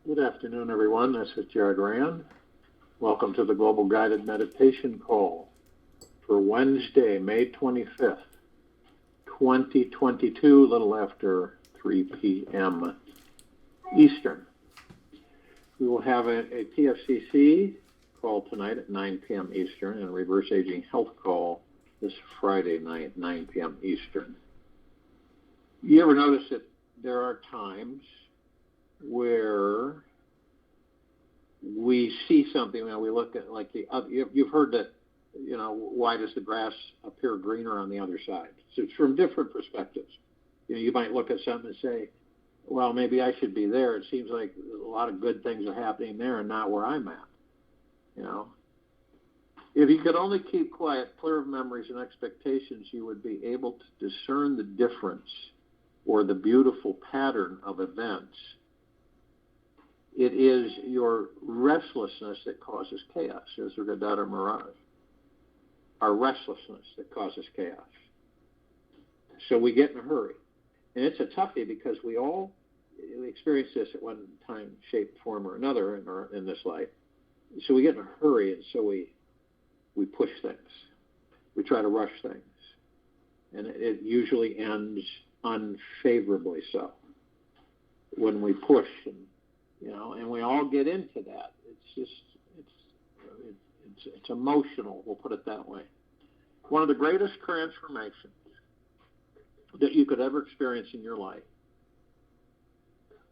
Good afternoon, everyone. This is Jared Rand. Welcome to the Global Guided Meditation Call for Wednesday, May 25th, 2022, a little after 3 p.m. Eastern. We will have a TFCC call tonight at 9 p.m. Eastern and a Reverse Aging Health call this Friday night, 9 p.m. Eastern. You ever notice that there are times where we see something and we look at, like, you've heard that, why does the grass appear greener on the other side? So it's from different perspectives. You might look at something and say, well, maybe I should be there. It seems like a lot of good things are happening there and not where I'm at. If you could only keep quiet, clear of memories and expectations, you would be able to discern the difference or the beautiful pattern of events. It is your restlessness that causes chaos, says Gadadhar Maharaj. Our restlessness that causes chaos. So we get in a hurry. And it's a toughie because we all experience this at one time, shape, form, or another in this life. So we get in a hurry, and so we push things. We try to rush things. And it usually ends unfavorably so when we push, and we all get into that. It's emotional, we'll put it that way. One of the greatest transformations that you could ever experience in your life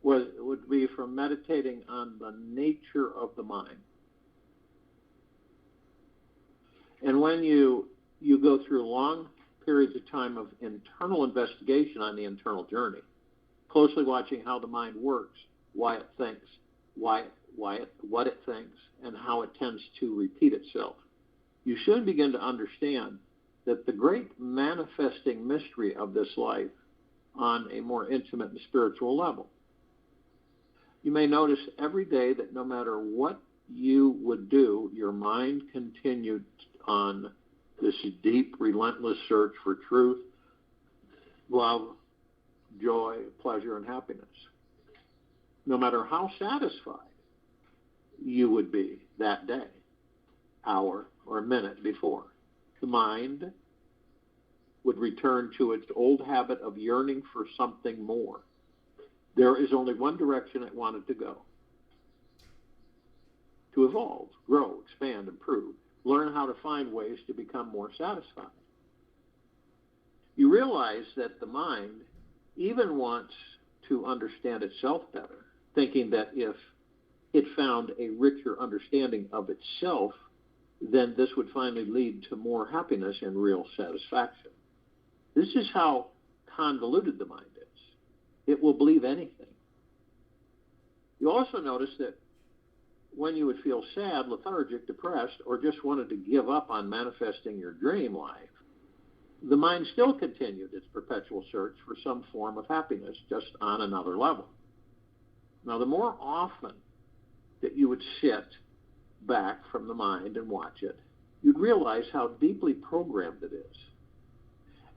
would be from meditating on the nature of the mind. And when you go through long periods of time of internal investigation on the internal journey, closely watching how the mind works, why it thinks, what it thinks, and how it tends to repeat itself, you soon begin to understand that the great manifesting mystery of this life on a more intimate and spiritual level. You may notice every day that no matter what you would do, your mind continued on this deep, relentless search for truth, love, joy, pleasure, and happiness. No matter how satisfied you would be that day, hour, or minute before, the mind would return to its old habit of yearning for something more. There is only one direction it wanted to go: to evolve, grow, expand, improve, learn how to find ways to become more satisfied. You realize that the mind even wants to understand itself better, thinking that if it found a richer understanding of itself, then this would finally lead to more happiness and real satisfaction. This is how convoluted the mind is. It will believe anything. You also notice that when you would feel sad, lethargic, depressed, or just wanted to give up on manifesting your dream life, the mind still continued its perpetual search for some form of happiness, just on another level. Now, the more often that you would sit back from the mind and watch it, you'd realize how deeply programmed it is,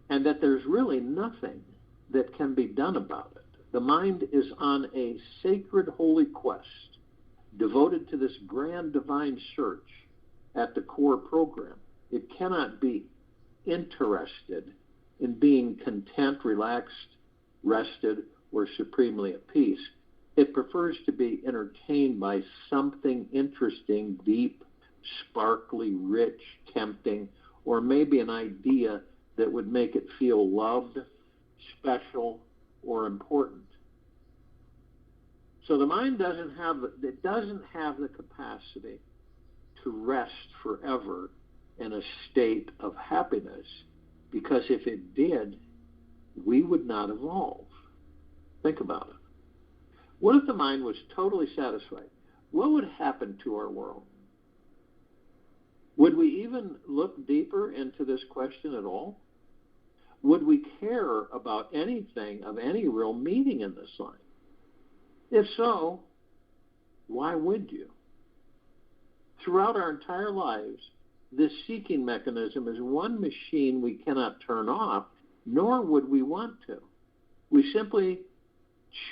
and that there's really nothing that can be done about it. The mind is on a sacred holy quest, devoted to this grand divine search at the core program. It cannot be interested in being content, relaxed, rested, or supremely at peace. It prefers to be entertained by something interesting, deep, sparkly, rich, tempting, or maybe an idea that would make it feel loved, special, or important. So the mind doesn't have the capacity to rest forever in a state of happiness, because if it did, we would not evolve. Think about it. What if the mind was totally satisfied? What would happen to our world? Would we even look deeper into this question at all? Would we care about anything of any real meaning in this life? If so, why would you? Throughout our entire lives, this seeking mechanism is one machine we cannot turn off, nor would we want to. We simply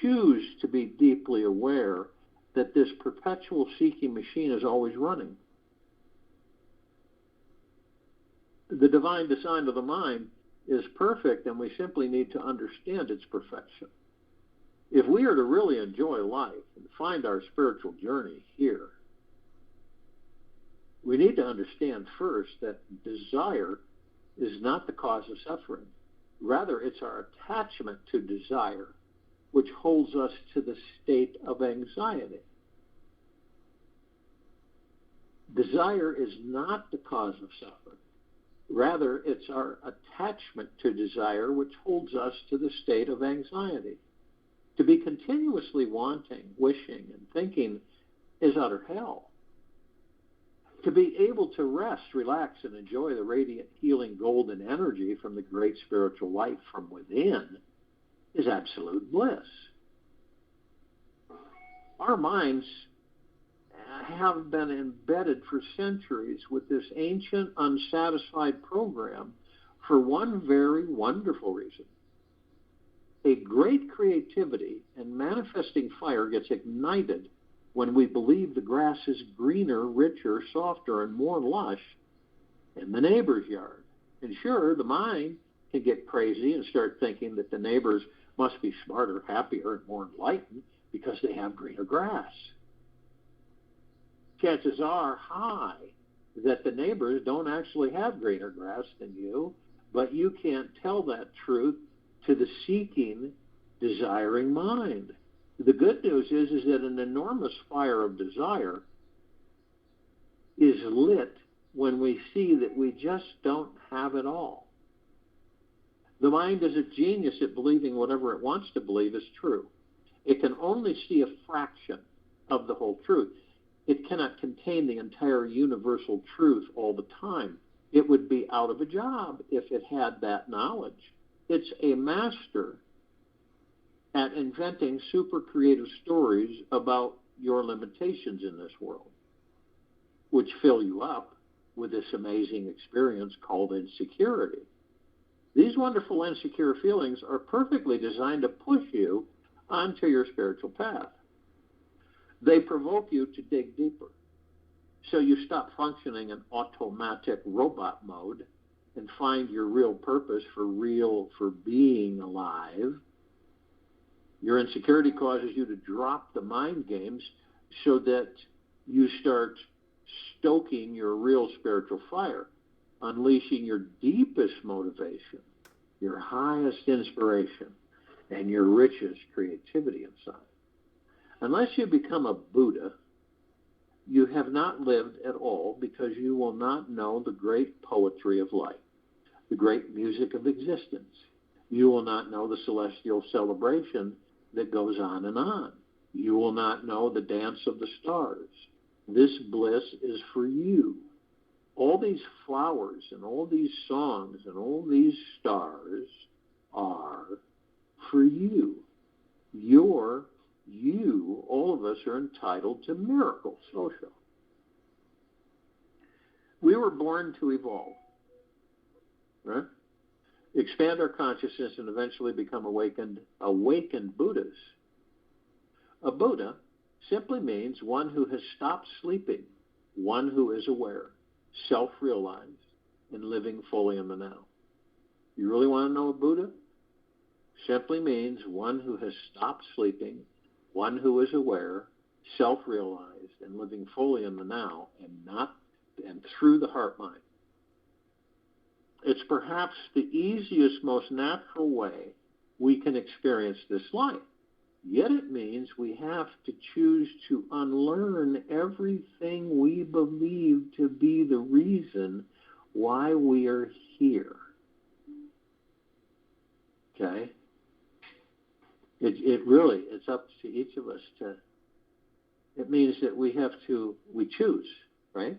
choose to be deeply aware that this perpetual seeking machine is always running. The divine design of the mind is perfect, and we simply need to understand its perfection. If we are to really enjoy life and find our spiritual journey here, we need to understand first that desire is not the cause of suffering. Rather, it's our attachment to desire which holds us to the state of anxiety. Desire is not the cause of suffering. Rather, it's our attachment to desire which holds us to the state of anxiety. To be continuously wanting, wishing, and thinking is utter hell. To be able to rest, relax, and enjoy the radiant, healing, golden energy from the great spiritual light from within is absolute bliss. Our minds have been embedded for centuries with this ancient, unsatisfied program for one very wonderful reason. A great creativity and manifesting fire gets ignited when we believe the grass is greener, richer, softer, and more lush in the neighbor's yard. And sure, the mind can get crazy and start thinking that the neighbors must be smarter, happier, and more enlightened because they have greener grass. Chances are high that the neighbors don't actually have greener grass than you, but you can't tell that truth to the seeking, desiring mind. The good news is that an enormous fire of desire is lit when we see that we just don't have it all. The mind is a genius at believing whatever it wants to believe is true. It can only see a fraction of the whole truth. It cannot contain the entire universal truth all the time. It would be out of a job if it had that knowledge. It's a master at inventing super creative stories about your limitations in this world, which fill you up with this amazing experience called insecurity. These wonderful insecure feelings are perfectly designed to push you onto your spiritual path. They provoke you to dig deeper. So you stop functioning in automatic robot mode and find your real purpose for being alive. Your insecurity causes you to drop the mind games so that you start stoking your real spiritual fire, unleashing your deepest motivation, your highest inspiration, and your richest creativity inside. Unless you become a Buddha, you have not lived at all, because you will not know the great poetry of life, the great music of existence. You will not know the celestial celebration that goes on and on. You will not know the dance of the stars. This bliss is for you. All these flowers and all these songs and all these stars are for you. All of us are entitled to miracles, social. We were born to evolve, right? Expand our consciousness and eventually become awakened Buddhas. A Buddha simply means one who has stopped sleeping, one who is aware, self-realized, and living fully in the now. You really want to know a Buddha? Simply means one who has stopped sleeping, one who is aware, self-realized, and living fully in the now, and through the heart mind. It's perhaps the easiest, most natural way we can experience this life. Yet it means we have to choose to unlearn everything we believe to be the reason why we are here. Okay? It's up to each of us it means that we choose, right?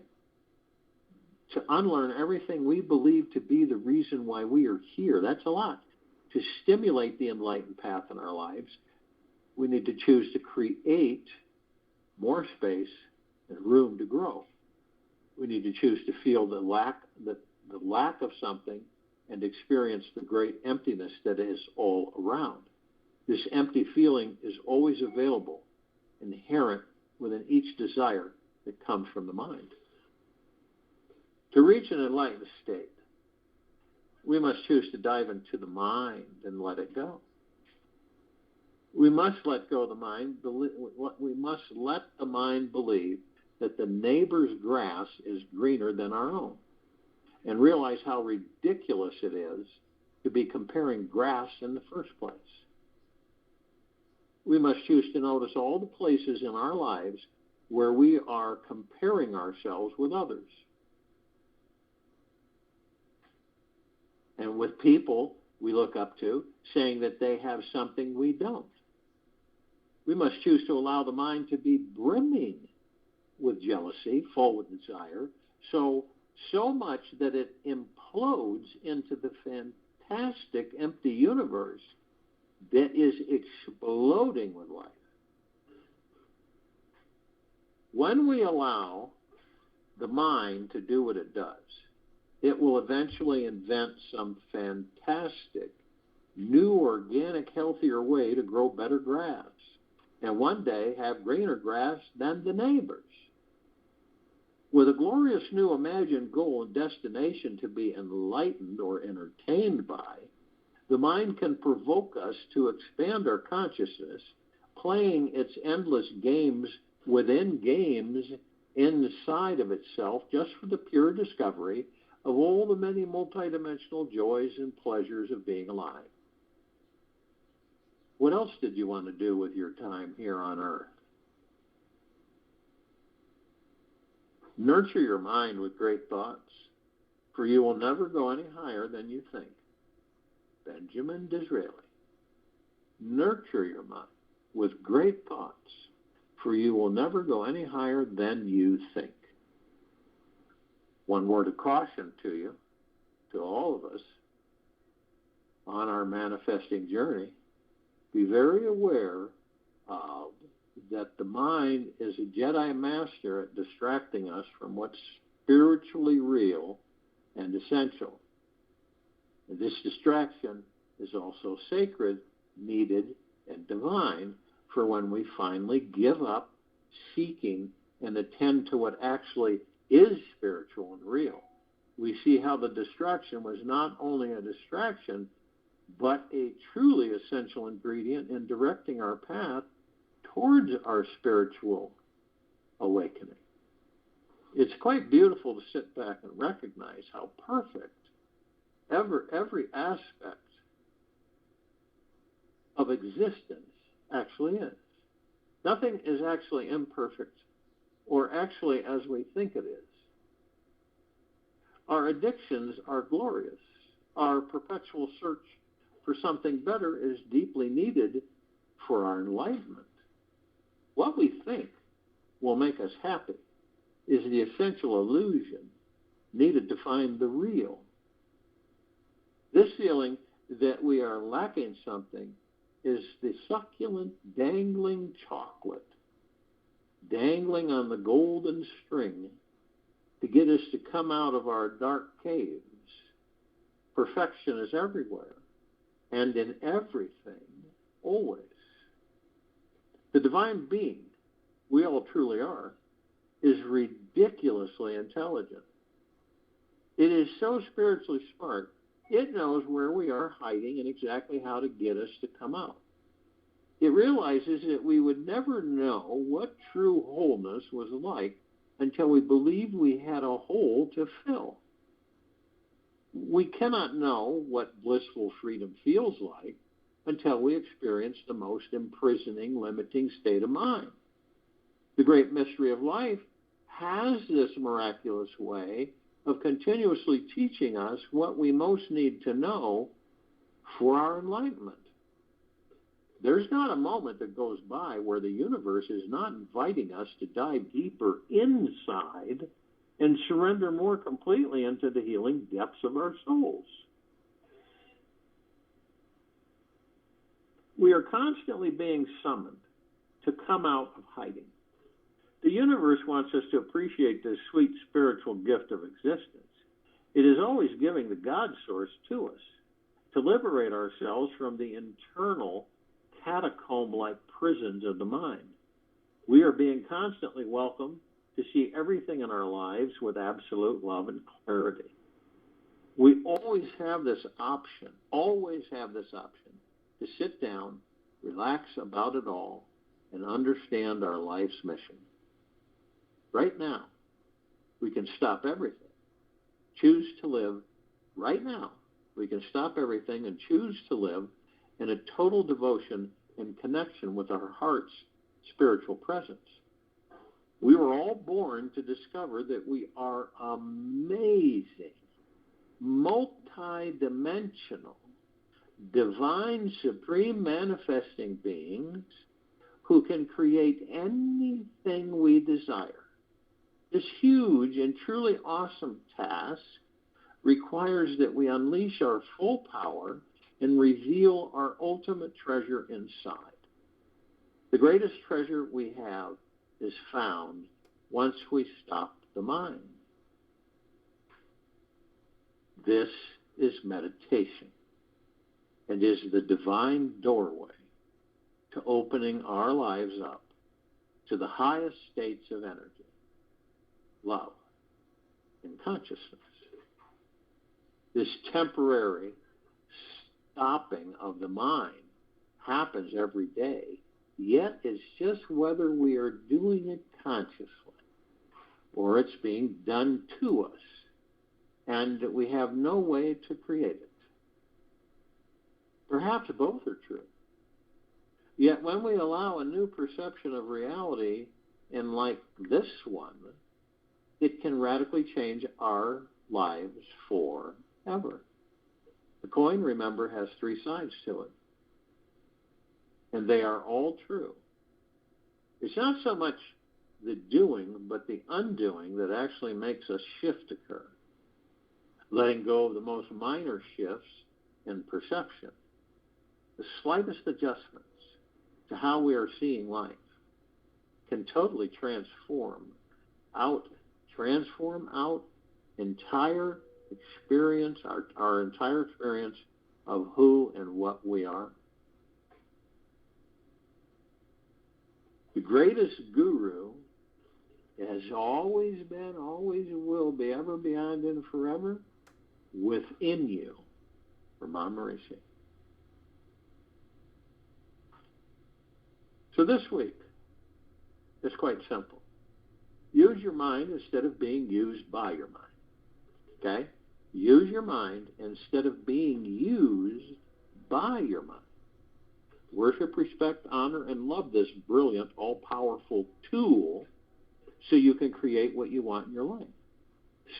To unlearn everything we believe to be the reason why we are here. That's a lot. To stimulate the enlightened path in our lives, we need to choose to create more space and room to grow. We need to choose to feel the lack of something and experience the great emptiness that is all around. This empty feeling is always available, inherent within each desire that comes from the mind. To reach an enlightened state, we must choose to dive into the mind and let it go. We must let go of the mind. We must let the mind believe that the neighbor's grass is greener than our own, and realize how ridiculous it is to be comparing grass in the first place. We must choose to notice all the places in our lives where we are comparing ourselves with others. And with people we look up to, saying that they have something we don't. We must choose to allow the mind to be brimming with jealousy, full with desire, so much that it implodes into the fantastic empty universe that is exploding with life. When we allow the mind to do what it does, it will eventually invent some fantastic, new, organic, healthier way to grow better grass, and one day have greener grass than the neighbors. With a glorious new imagined goal and destination to be enlightened or entertained by, the mind can provoke us to expand our consciousness, playing its endless games within games inside of itself, just for the pure discovery of all the many multidimensional joys and pleasures of being alive. What else did you want to do with your time here on Earth? Nurture your mind with great thoughts, for you will never go any higher than you think. Benjamin Disraeli. Nurture your mind with great thoughts, for you will never go any higher than you think. One word of caution to you, to all of us, on our manifesting journey, be very aware of that the mind is a Jedi master at distracting us from what's spiritually real and essential. And this distraction is also sacred, needed, and divine for when we finally give up seeking and attend to what actually is spiritual and real. We see how the distraction was not only a distraction, but a truly essential ingredient in directing our path towards our spiritual awakening. It's quite beautiful to sit back and recognize how perfect every aspect of existence actually is. Nothing is actually imperfect or actually as we think it is. Our addictions are glorious. Our perpetual search for something better is deeply needed for our enlightenment. What we think will make us happy is the essential illusion needed to find the real. This feeling that we are lacking something is the succulent, dangling chocolate, dangling on the golden string to get us to come out of our dark caves. Perfection is everywhere and in everything, always. The divine being, we all truly are, is ridiculously intelligent. It is so spiritually smart, it knows where we are hiding and exactly how to get us to come out. It realizes that we would never know what true wholeness was like until we believed we had a hole to fill. We cannot know what blissful freedom feels like until we experience the most imprisoning, limiting state of mind. The great mystery of life has this miraculous way of continuously teaching us what we most need to know for our enlightenment. There's not a moment that goes by where the universe is not inviting us to dive deeper inside and surrender more completely into the healing depths of our souls. We are constantly being summoned to come out of hiding. The universe wants us to appreciate this sweet spiritual gift of existence. It is always giving the God source to us to liberate ourselves from the internal catacomb-like prisons of the mind. We are being constantly welcomed to see everything in our lives with absolute love and clarity. We always have this option to sit down, relax about it all, and understand our life's mission. Right now, we can stop everything. Choose to live right now. We can stop everything and choose to live in a total devotion and connection with our heart's spiritual presence. We were all born to discover that we are amazing, multi-dimensional, divine, supreme manifesting beings who can create anything we desire. This huge and truly awesome task requires that we unleash our full power and reveal our ultimate treasure inside. The greatest treasure we have is found once we stop the mind. This is meditation and is the divine doorway to opening our lives up to the highest states of energy, love, and consciousness. This temporary stopping of the mind happens every day, yet it's just whether we are doing it consciously or it's being done to us, and we have no way to create it. Perhaps both are true. Yet when we allow a new perception of reality, and like this one, it can radically change our lives forever. The coin, remember, has three sides to it, and they are all true. It's not so much the doing, but the undoing that actually makes a shift occur, letting go of the most minor shifts in perception. The slightest adjustments to how we are seeing life can totally transform out entire experience, our entire experience of who and what we are. The greatest guru has always been, always will be, ever, beyond, and forever within you, Ramon Maurici. So this week, it's quite simple. Use your mind instead of being used by your mind. Okay? Use your mind instead of being used by your mind. Worship, respect, honor, and love this brilliant, all-powerful tool so you can create what you want in your life.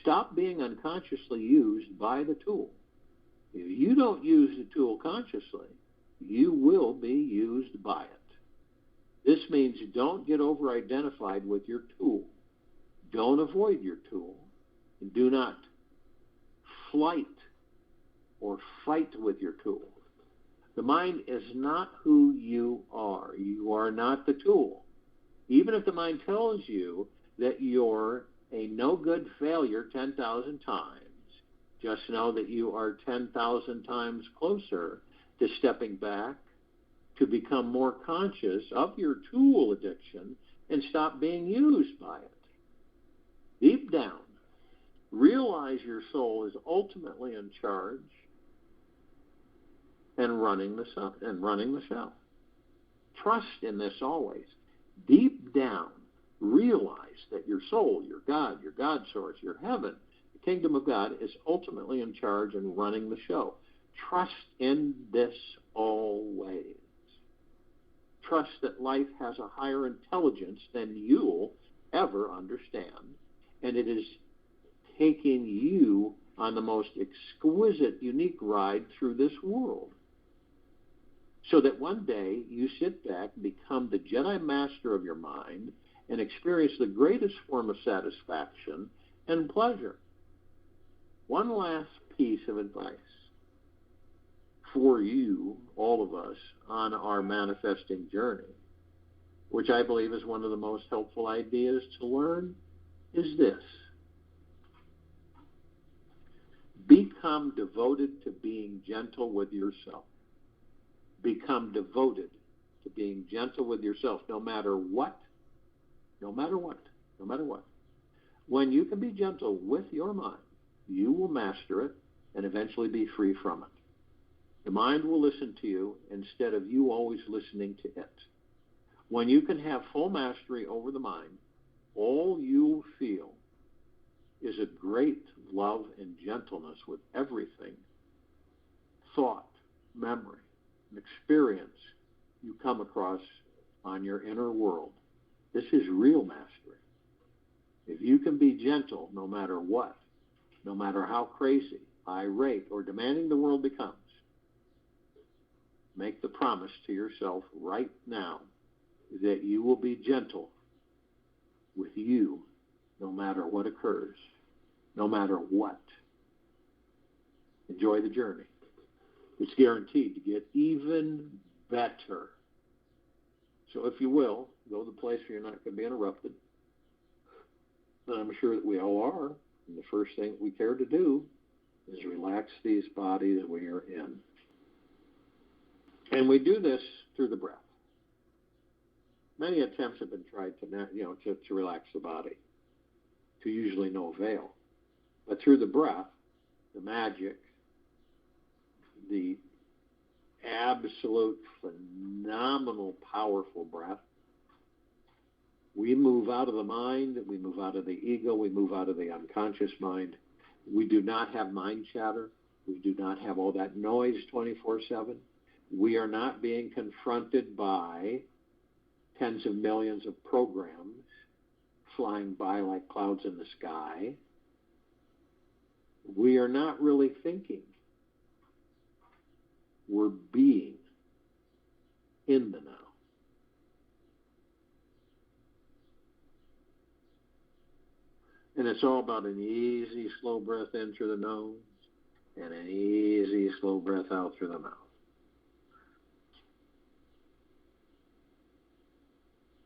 Stop being unconsciously used by the tool. If you don't use the tool consciously, you will be used by it. This means don't get over-identified with your tool. Don't avoid your tool. And do not flight or fight with your tool. The mind is not who you are. You are not the tool. Even if the mind tells you that you're a no-good failure 10,000 times, just know that you are 10,000 times closer to stepping back, to become more conscious of your tool addiction and stop being used by it. Deep down, realize your soul is ultimately in charge and running the show. Trust in this always. Deep down, realize that your soul, your God source, your heaven, the kingdom of God is ultimately in charge and running the show. Trust in this always. Trust that life has a higher intelligence than you'll ever understand, and it is taking you on the most exquisite, unique ride through this world, so that one day you sit back, become the Jedi Master of your mind, and experience the greatest form of satisfaction and pleasure. One last piece of advice for you, all of us, on our manifesting journey, which I believe is one of the most helpful ideas to learn, is this. Become devoted to being gentle with yourself. Become devoted to being gentle with yourself, no matter what no matter what, no matter what. When you can be gentle with your mind, you will master it and eventually be free from it. The mind will listen to you instead of you always listening to it. When you can have full mastery over the mind, all you'll feel is a great love and gentleness with everything, thought, memory, and experience you come across on your inner world. This is real mastery. If you can be gentle no matter what, no matter how crazy, irate, or demanding the world becomes, make the promise to yourself right now that you will be gentle with you no matter what occurs, no matter what. Enjoy the journey. It's guaranteed to get even better. So if you will, go to the place where you're not going to be interrupted. And I'm sure that we all are. And the first thing we care to do is relax these bodies we are in. And we do this through the breath. Many attempts have been tried to relax the body, to usually no avail. But through the breath, the magic, the absolute phenomenal, powerful breath, we move out of the mind, we move out of the ego, we move out of the unconscious mind. We do not have mind chatter. We do not have all that noise 24/7. We are not being confronted by tens of millions of programs flying by like clouds in the sky. We are not really thinking. We're being in the now. And it's all about an easy, slow breath in through the nose and an easy, slow breath out through the mouth.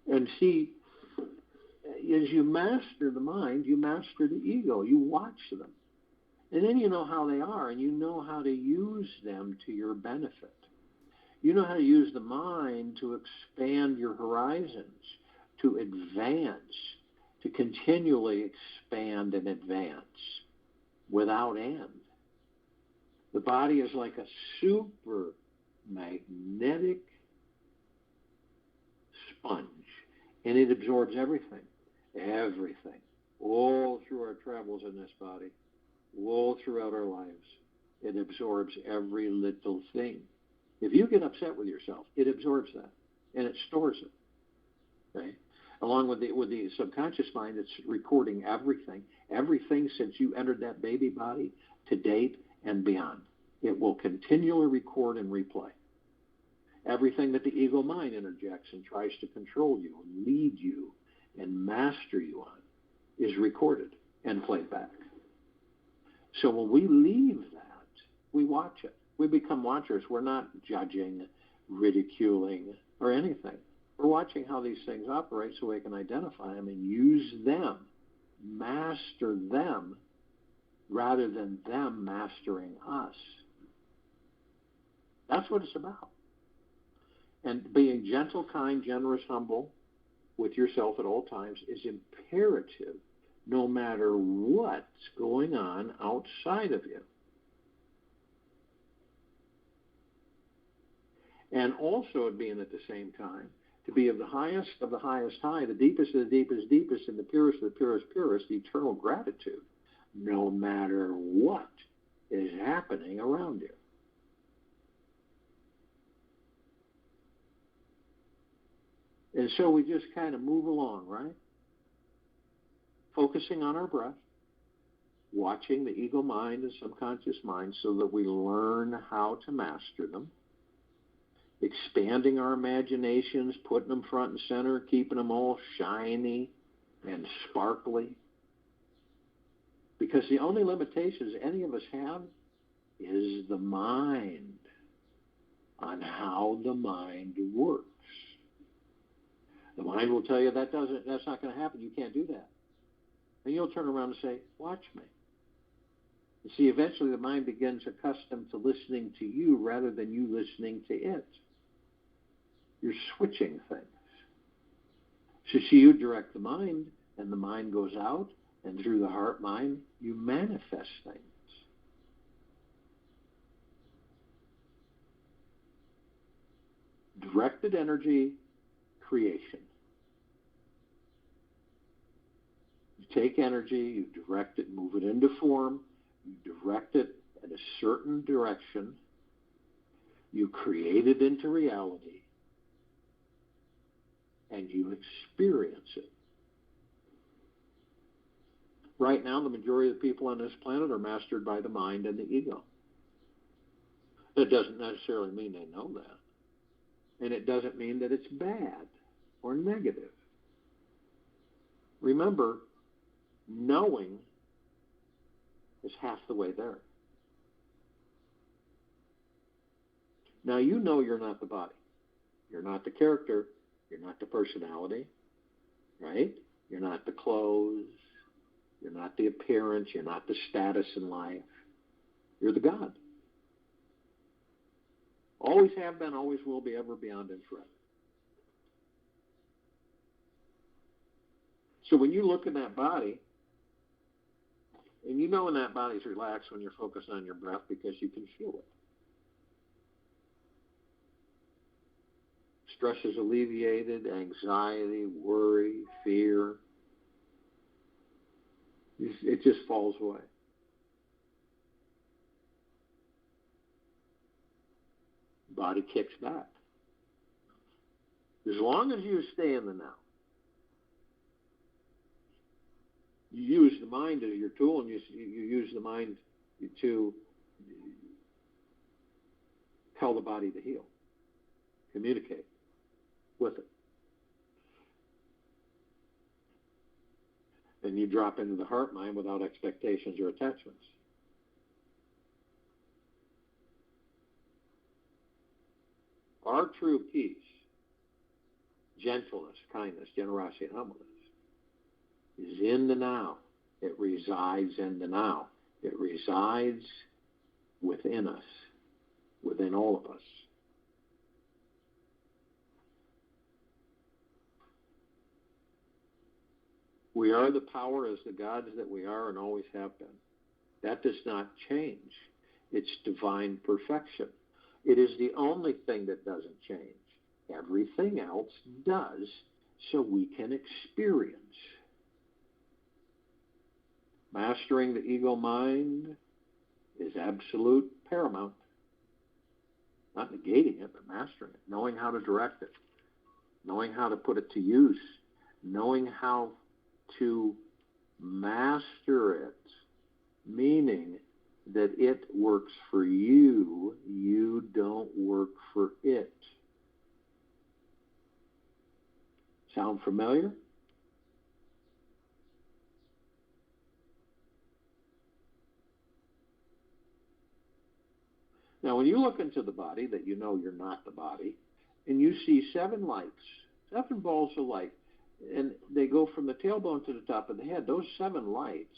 And see, as you master the mind, you master the ego. You watch them. And then you know how they are, and you know how to use them to your benefit. You know how to use the mind to expand your horizons, to advance, to continually expand and advance without end. The body is like a super magnetic sponge, and it absorbs everything, all through our travels in this body, all throughout our lives. It absorbs every little thing. If you get upset with yourself, it absorbs that, and it stores it. Okay? Along with the subconscious mind, it's recording everything since you entered that baby body to date and beyond. It will continually record and replay. Everything that the ego mind interjects and tries to control you and lead you and master you on is recorded and played back. So when we leave that, we watch it. We become watchers. We're not judging, ridiculing, or anything. We're watching how these things operate so we can identify them and use them, master them, rather than them mastering us. That's what it's about. And being gentle, kind, generous, humble with yourself at all times is imperative no matter what's going on outside of you. And also being at the same time to be of the highest high, the deepest of the deepest, and the purest of the purest, eternal gratitude, no matter what is happening around you. And so we just kind of move along, right? Focusing on our breath, watching the ego mind and subconscious mind so that we learn how to master them, expanding our imaginations, putting them front and center, keeping them all shiny and sparkly. Because the only limitations any of us have is the mind, on how the mind works. The mind will tell you that's not going to happen. You can't do that. And you'll turn around and say, watch me. You see, eventually the mind begins accustomed to listening to you rather than you listening to it. You're switching things. So you direct the mind, and the mind goes out, and through the heart mind, you manifest things. Directed energy creation. You take energy, you direct it, move it into form, you direct it in a certain direction, you create it into reality, and you experience it. Right now, the majority of the people on this planet are mastered by the mind and the ego. That doesn't necessarily mean they know that. And it doesn't mean that it's bad or negative. Remember, knowing is half the way there. Now, you know you're not the body. You're not the character. You're not the personality, right? You're not the clothes. You're not the appearance. You're not the status in life. You're the God. Always have been, always will be, ever, beyond, and forever. So when you look in that body, and you know when that body's relaxed when you're focused on your breath because you can feel it. Stress is alleviated, anxiety, worry, fear. It just falls away. Body kicks back. As long as you stay in the now. You use the mind as your tool, and you use the mind to tell the body to heal, communicate with it. And you drop into the heart mind without expectations or attachments. Our true peace, gentleness, kindness, generosity, and humbleness is in the now. It resides in the now. It resides within us, within all of us. We are the power as the gods that we are and always have been. That does not change. It's divine perfection. It is the only thing that doesn't change. Everything else does, so we can experience. Mastering the ego mind is absolute paramount. Not negating it, but mastering it. Knowing how to direct it. Knowing how to put it to use. Knowing how to master it. Meaning that it works for you, you don't work for it. Sound familiar? Now, when you look into the body, that you know you're not the body, and you see 7 lights, 7 balls of light, and they go from the tailbone to the top of the head, those 7 lights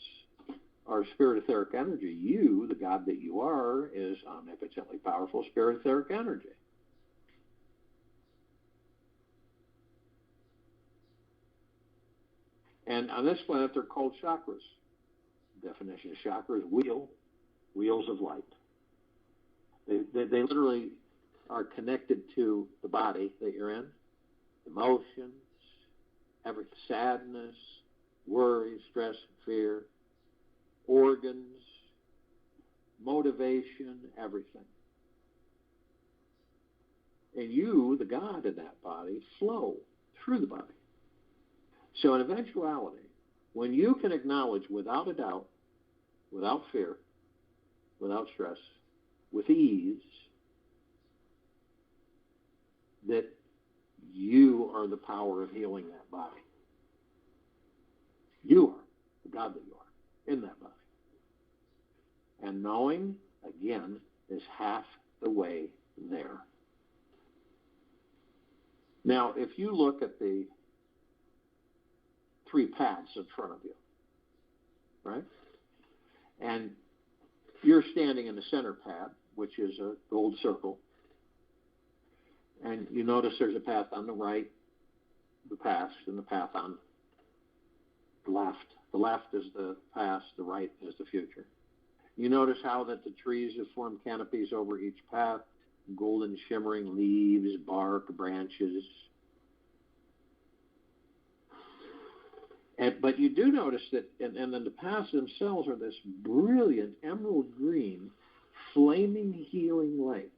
are spirit etheric energy. You, the God that you are, is omnipotently powerful spirit etheric energy. And on this planet, they're called chakras. Definition of chakra is wheels of light. They literally are connected to the body that you're in. Emotions, every sadness, worry, stress, fear, organs, motivation, everything. And you, the God in that body, flow through the body. So in eventuality, when you can acknowledge without a doubt, without fear, without stress, with ease, that you are the power of healing that body. You are the God that you are in that body. And knowing, again, is half the way there. Now, if you look at the 3 paths in front of you, right? And you're standing in the center path, which is a gold circle. And you notice there's a path on the right the past and the path on the left. The left is the past, the right is the future. You notice how that the trees have formed canopies over each path, golden shimmering leaves, bark, branches. But you do notice that, and then the paths themselves are this brilliant emerald green, flaming healing light.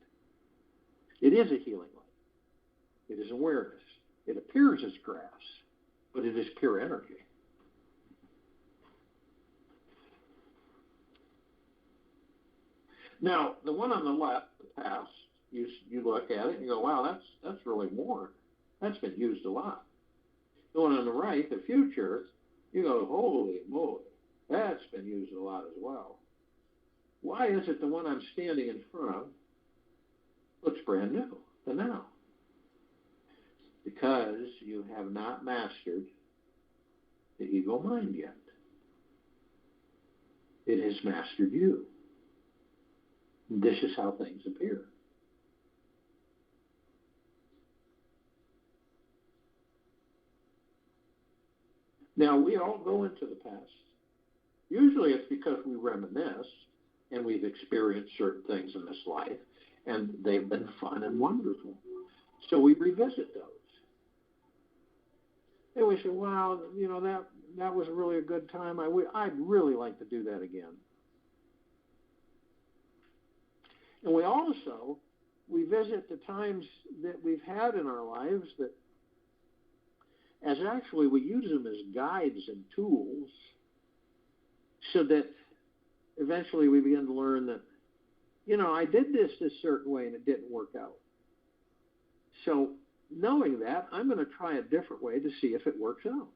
It is a healing light. It is awareness. It appears as grass, but it is pure energy. Now, the one on the left, the past, you look at it and you go, wow, that's really worn. That's been used a lot. The one on the right, the future, you go, holy moly, that's been used a lot as well. Why is it the one I'm standing in front of looks brand new to now? Because you have not mastered the ego mind yet. It has mastered you. This is how things appear. Now, we all go into the past. Usually it's because we reminisce and we've experienced certain things in this life, and they've been fun and wonderful. So we revisit those. And we say, wow, that was really a good time. I'd really like to do that again. And we visit the times that we've had in our lives that, as actually we use them as guides and tools, so that eventually we begin to learn that, I did this certain way and it didn't work out. So knowing that, I'm going to try a different way to see if it works out.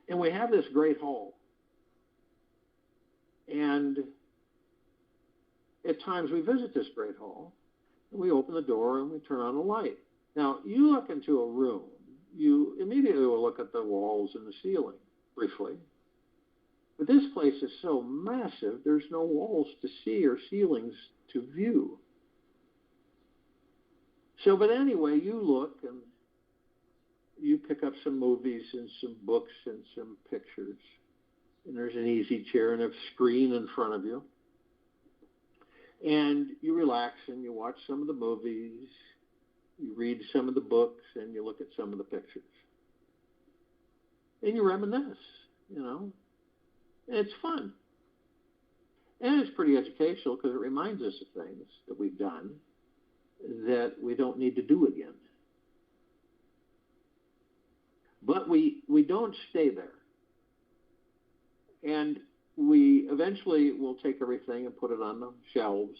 And we have this great hall. And at times we visit this great hall, and we open the door and we turn on the light. Now, you look into a room, you immediately will look at the walls and the ceiling briefly. But this place is so massive, there's no walls to see or ceilings to view. So, but anyway, you look and you pick up some movies and some books and some pictures. And there's an easy chair and a screen in front of you. And you relax and you watch some of the movies, you read some of the books, and you look at some of the pictures. And you reminisce, And it's fun. And it's pretty educational because it reminds us of things that we've done that we don't need to do again. But we don't stay there. And we eventually will take everything and put it on the shelves,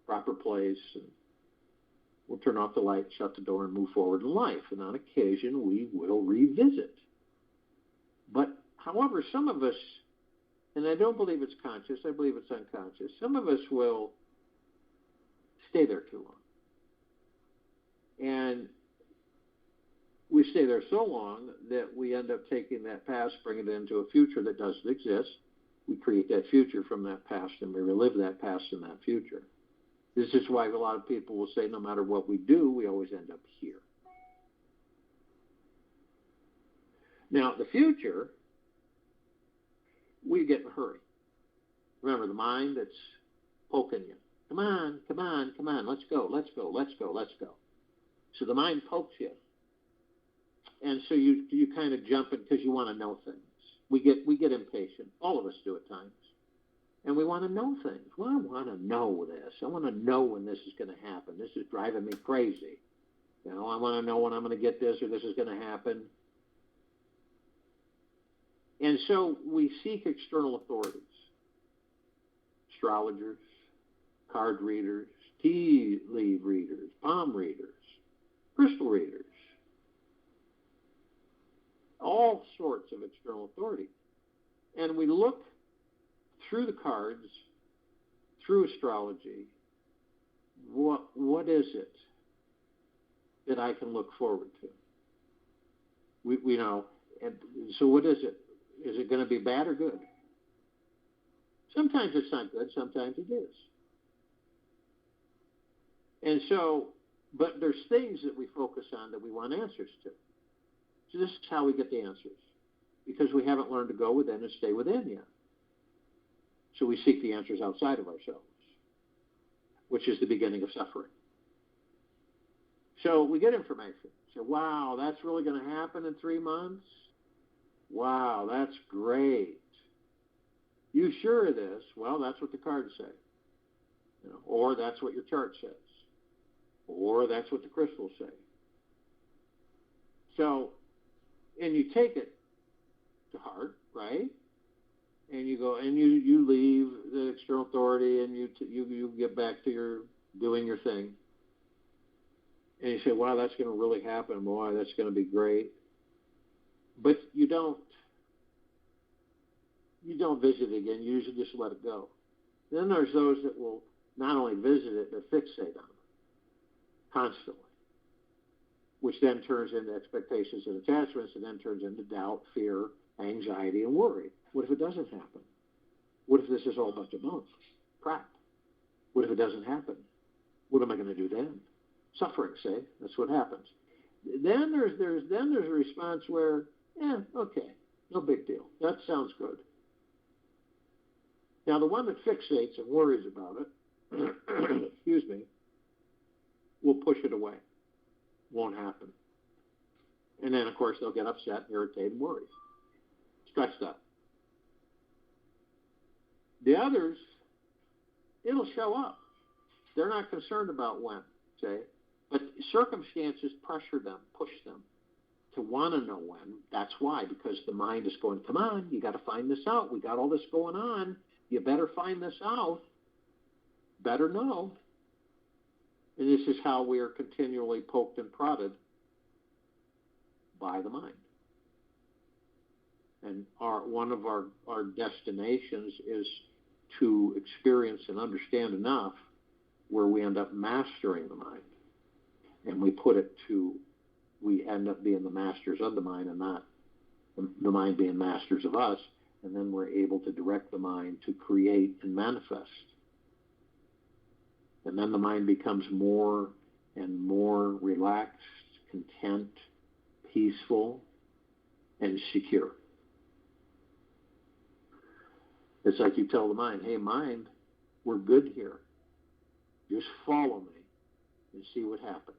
proper place, and we'll turn off the light, shut the door, and move forward in life. And on occasion, we will revisit. But, however, some of us, and I don't believe it's conscious, I believe it's unconscious, some of us will stay there too long. And we stay there so long that we end up taking that past, bringing it into a future that doesn't exist. We create that future from that past, and we relive that past and that future. This is why a lot of people will say no matter what we do, we always end up here. Now, the future, we get in a hurry. Remember, the mind that's poking you. Come on, come on, come on, let's go, let's go, let's go, let's go. So the mind pokes you. And so you kind of jump in because you want to know things. We get impatient. All of us do at times. And we want to know things. Well, I want to know this. I want to know when this is going to happen. This is driving me crazy. I want to know when I'm going to get this or this is going to happen. And so we seek external authorities. Astrologers, card readers, tea leaf readers, palm readers, crystal readers. All sorts of external authority. And we look through the cards, through astrology, what is it that I can look forward to? We know. And so what is it? Is it going to be bad or good? Sometimes it's not good, sometimes it is. And so But there's things that we focus on that we want answers to. So this is how we get the answers, because we haven't learned to go within and stay within yet. So we seek the answers outside of ourselves, which is the beginning of suffering. So we get information. So, wow, that's really going to happen in 3 months? Wow, that's great. You sure of this? Well, that's what the cards say. Or that's what your chart says. Or that's what the crystals say. So, and you take it to heart, right? And you go and you leave the external authority and you get back to your doing your thing. And you say, wow, that's going to really happen. Boy, that's going to be great. But you don't visit it again. You usually just let it go. Then there's those that will not only visit it, but fixate on it constantly, which then turns into expectations and attachments, and then turns into doubt, fear, anxiety, and worry. What if it doesn't happen? What if this is all a bunch of crap? What if it doesn't happen? What am I going to do then? Suffering, say. That's what happens. Then there's a response where, okay, no big deal. That sounds good. Now, the one that fixates and worries about it, excuse me, will push it away. Won't happen. And then, of course, they'll get upset, irritated, and worried. Stressed out. The others, it'll show up. They're not concerned about when, say, but circumstances pressure them, push them to want to know when. That's why, because the mind is going, come on, you got to find this out. We got all this going on. You better find this out. Better know. And this is how we are continually poked and prodded by the mind. And one of our destinations is to experience and understand enough where we end up mastering the mind. And we end up being the masters of the mind and not the mind being masters of us. And then we're able to direct the mind to create and manifest. And then the mind becomes more and more relaxed, content, peaceful, and secure. It's like you tell the mind, hey, mind, we're good here. Just follow me and see what happens.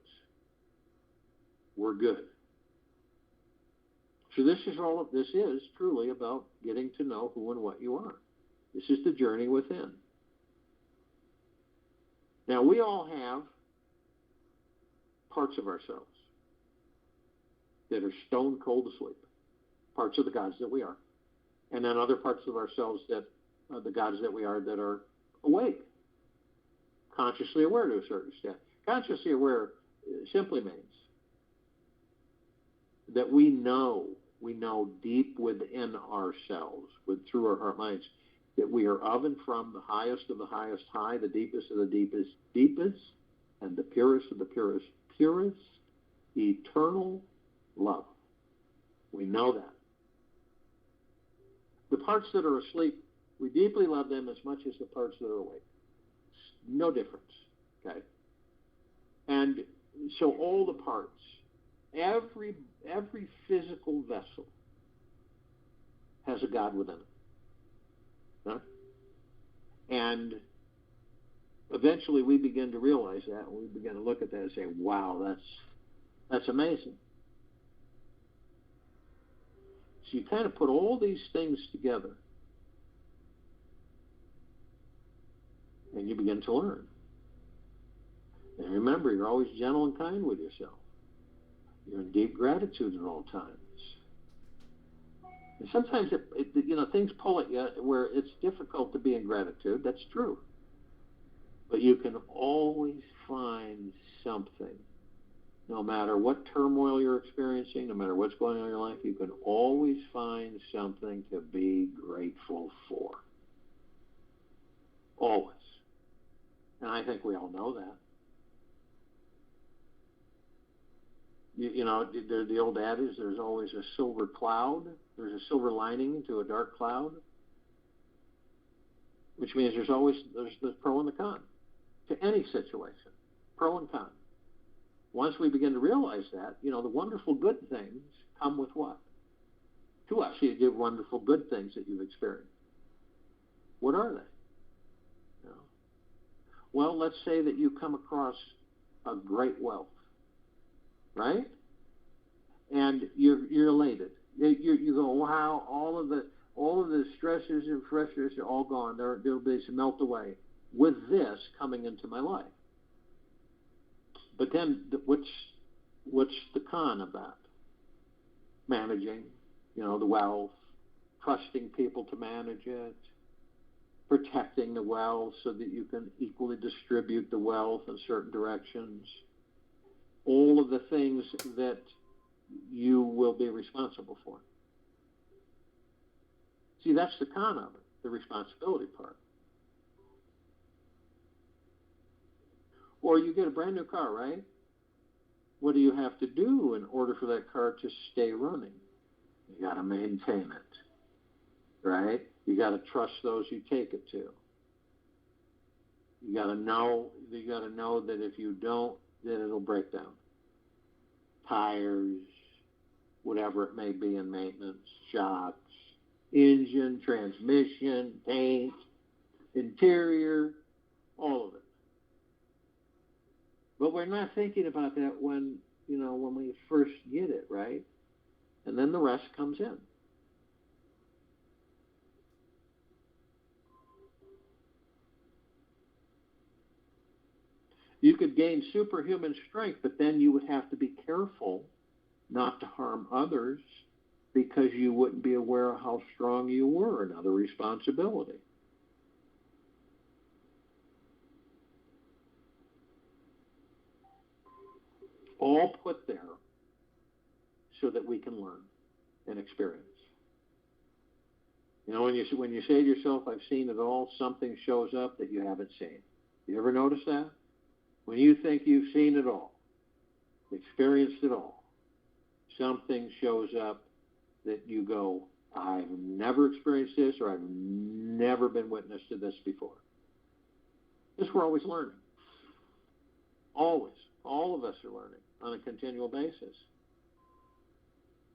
We're good. So this is truly about getting to know who and what you are. This is the journey within. Now, we all have parts of ourselves that are stone cold asleep, parts of the gods that we are, and then other parts of ourselves that are the gods that we are that are awake, consciously aware to a certain extent. Consciously aware simply means that we know deep within ourselves, through our heart minds, that we are of and from the highest of the highest high, the deepest of the deepest deepest, and the purest of the purest purest, eternal love. We know that. The parts that are asleep, we deeply love them as much as the parts that are awake. No difference, okay? And so all the parts, every physical vessel has a God within it. Huh? And eventually we begin to realize that, and we begin to look at that and say, wow, that's amazing. So you kind of put all these things together, and you begin to learn. And remember, you're always gentle and kind with yourself. You're in deep gratitude at all times. And sometimes things pull at you where it's difficult to be in gratitude. That's true. But you can always find something. No matter what turmoil you're experiencing, no matter what's going on in your life, you can always find something to be grateful for. Always. And I think we all know that. The old adage, there's always a silver cloud. There's a silver lining to a dark cloud, which means there's the pro and the con to any situation, pro and con. Once we begin to realize that, the wonderful good things come with what? To us, you give wonderful good things that you've experienced. What are they? Well, let's say that you come across a great wealth, right? And you're elated. You go, wow! All of the stresses and pressures are all gone. They'll be melt away with this coming into my life. But then, what's the con of that? Managing, the wealth, trusting people to manage it, protecting the wealth so that you can equally distribute the wealth in certain directions. All of the things that you will be responsible for. See, that's the con of it, the responsibility part. Or you get a brand new car, right? What do you have to do in order for that car to stay running? You got to maintain it, right? You got to trust those you take it to. You got to know that if you don't, then it'll break down. Tires, whatever it may be in maintenance, shocks, engine, transmission, paint, interior, all of it. But we're not thinking about that when we first get it, right? And then the rest comes in. You could gain superhuman strength, but then you would have to be careful not to harm others because you wouldn't be aware of how strong you were. Another responsibility. All put there so that we can learn and experience. When you say to yourself, I've seen it all, something shows up that you haven't seen. You ever notice that? When you think you've seen it all, experienced it all, something shows up that you go, I've never experienced this, or I've never been witness to this before. This we're always learning. Always. All of us are learning on a continual basis.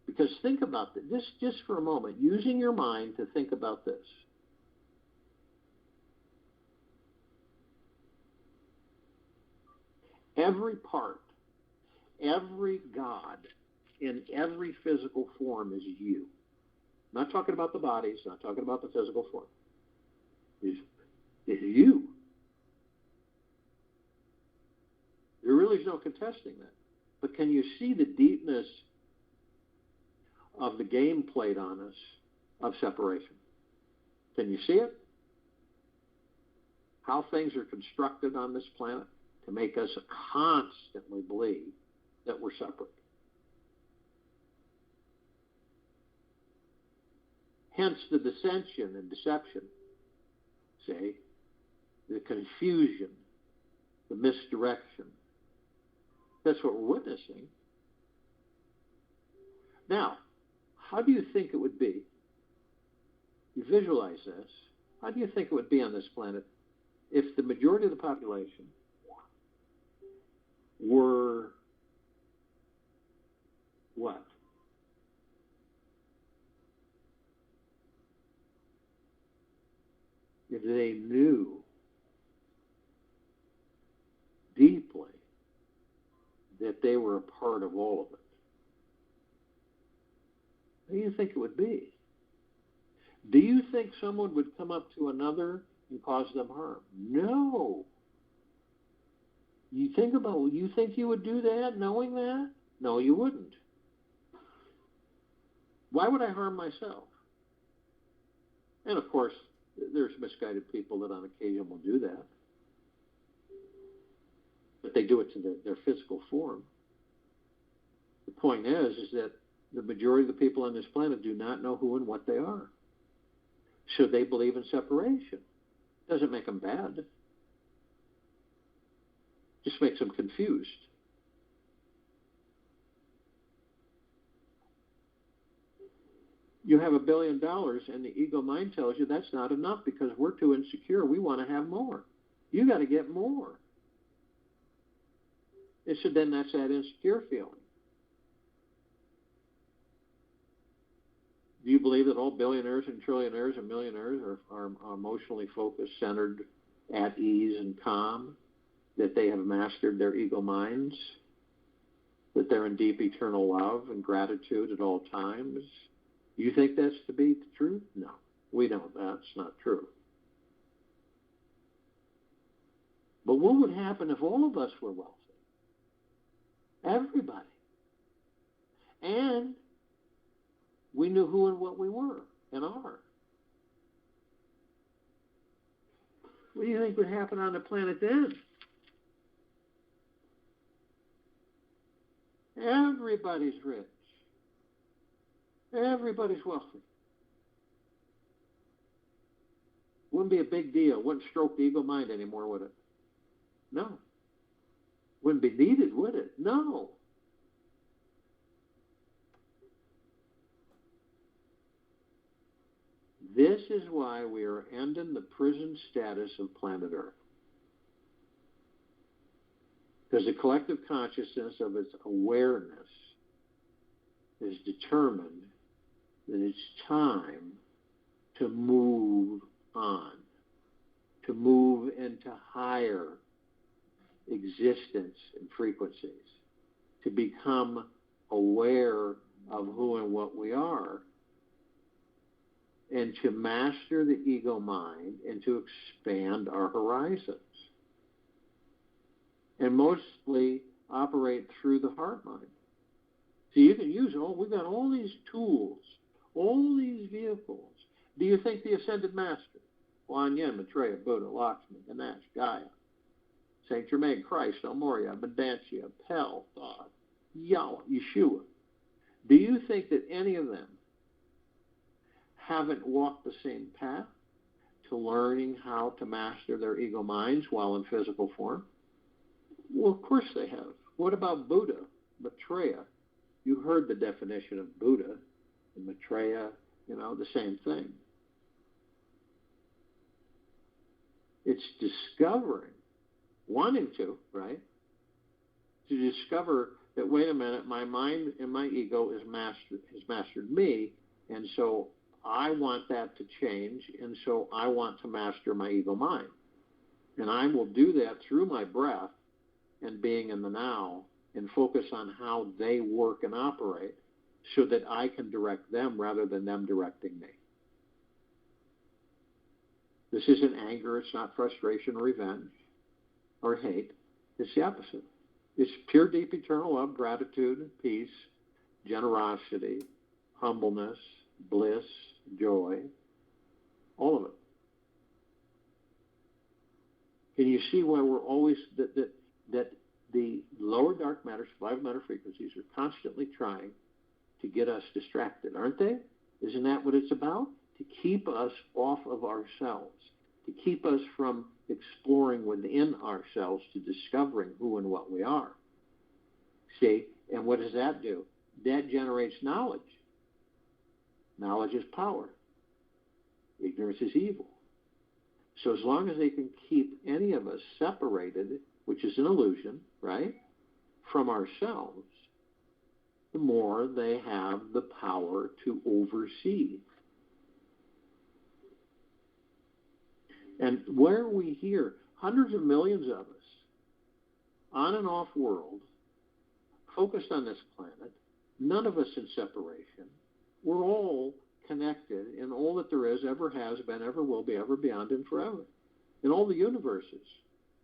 Because think about this, just for a moment, using your mind to think about this. Every part, every God in every physical form is you. I'm not talking about the bodies, not talking about the physical form. Is you. There really is no contesting that. But can you see the deepness of the game played on us of separation? Can you see it? How things are constructed on this planet to make us constantly believe that we're separate. Hence the dissension and deception, see, the confusion, the misdirection. That's what we're witnessing. Now, how do you think it would be? You visualize this. How do you think it would be on this planet if the majority of the population were what? If they knew deeply that they were a part of all of it. How do you think it would be? Do you think someone would come up to another and cause them harm? No. You think you would do that knowing that? No, you wouldn't. Why would I harm myself? And of course, there's misguided people that on occasion will do that. But they do it to their physical form. The point is that the majority of the people on this planet do not know who and what they are. So they believe in separation. Doesn't make them bad. Just makes them confused. You have $1 billion and the ego mind tells you that's not enough because we're too insecure. We want to have more. You got to get more. And so then that's that insecure feeling. Do you believe that all billionaires and trillionaires and millionaires are emotionally focused, centered, at ease, and calm? That they have mastered their ego minds? That they're in deep eternal love and gratitude at all times? Do you think that's to be the truth? No, we don't. That's not true. But what would happen if all of us were wealthy? Everybody. And we knew who and what we were and are. What do you think would happen on the planet then? Everybody's rich. Everybody's wealthy. Wouldn't be a big deal. Wouldn't stroke the ego mind anymore, would it? No. Wouldn't be needed, would it? No. This is why we are ending the prison status of planet Earth. Because the collective consciousness of its awareness is determined that it's time to move on, to move into higher existence and frequencies, to become aware of who and what we are, and to master the ego mind and to expand our horizons. And mostly operate through the heart mind. So you can use, we've got all these tools, all these vehicles. Do you think the Ascended Master, Kuan Yin, Maitreya, Buddha, Lakshmi, Ganesh, Gaia, Saint Germain, Christ, El Morya, Abundancia, Pel, Thoth, Yahweh, Yeshua, do you think that any of them haven't walked the same path to learning how to master their ego minds while in physical form? Well, of course they have. What about Buddha, Maitreya? You heard the definition of Buddha and Maitreya, the same thing. It's discovering, wanting to, right? To discover that, wait a minute, my mind and my ego has mastered me, and so I want that to change, and so I want to master my ego mind. And I will do that through my breath and being in the now and focus on how they work and operate so that I can direct them rather than them directing me. This isn't anger, it's not frustration or revenge or hate. It's the opposite. It's pure, deep, eternal love, gratitude, peace, generosity, humbleness, bliss, joy, all of it. Can you see why we're always, that the lower dark matter, survival matter frequencies are constantly trying to get us distracted, aren't they? Isn't that what it's about? To keep us off of ourselves, to keep us from exploring within ourselves, to discovering who and what we are. See, and what does that do? That generates knowledge. Knowledge is power. Ignorance is evil. So as long as they can keep any of us separated, which is an illusion, right, from ourselves, the more they have the power to oversee. And where we hear hundreds of millions of us on and off world, focused on this planet, none of us in separation, we're all connected in all that there is, ever has been, ever will be, ever beyond, and forever. In all the universes,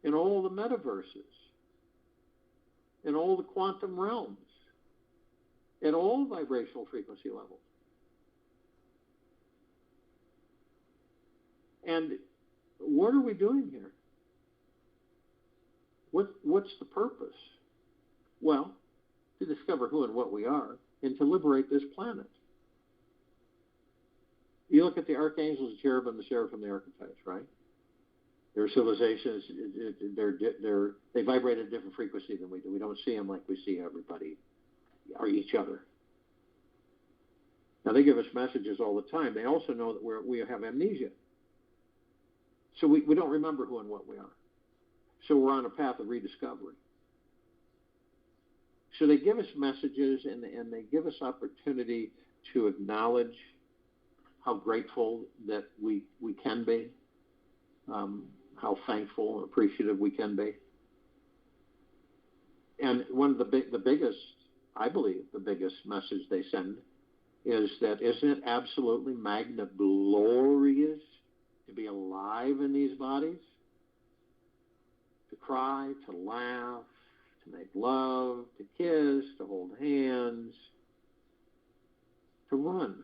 in all the metaverses, in all the quantum realms, at all vibrational frequency levels. And what are we doing here? What's the purpose? Well, to discover who and what we are and to liberate this planet. You look at the archangels, the cherubim, the seraphim, the archetypes, right? Their civilizations, they vibrate at a different frequency than we do. We don't see them like we see everybody or each other. Now, they give us messages all the time. They also know that we have amnesia. So we don't remember who and what we are. So we're on a path of rediscovery. So they give us messages, and they give us opportunity to acknowledge how grateful that we can be, how thankful and appreciative we can be. And one of the biggest, I believe, the biggest message they send is that isn't it absolutely magna-glorious to be alive in these bodies? To cry, to laugh, to make love, to kiss, to hold hands, to run,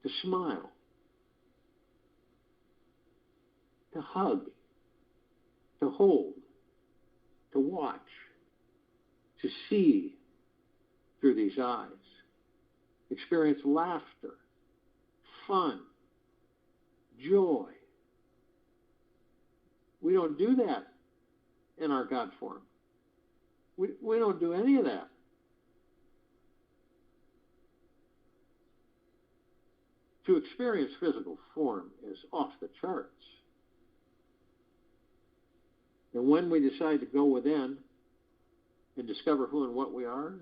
to smile, to hug, to hold, to watch, to see through these eyes, experience laughter, fun, joy. We don't do that in our God form. We don't do any of that. To experience physical form is off the charts. And when we decide to go within and discover who and what we are,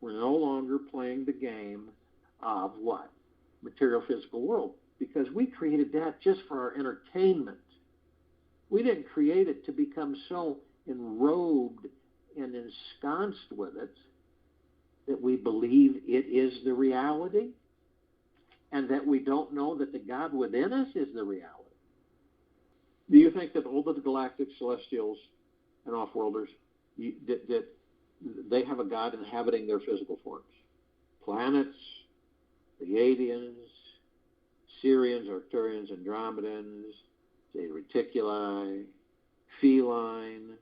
we're no longer playing the game of what? Material physical world. Because we created that just for our entertainment. We didn't create it to become so enrobed and ensconced with it that we believe it is the reality and that we don't know that the God within us is the reality. Do you think that all of the galactic celestials and off-worlders, that they have a God inhabiting their physical forms? Planets, Pleiadians, Sirians, Arcturians, Andromedans, Zeta Reticuli, Feline,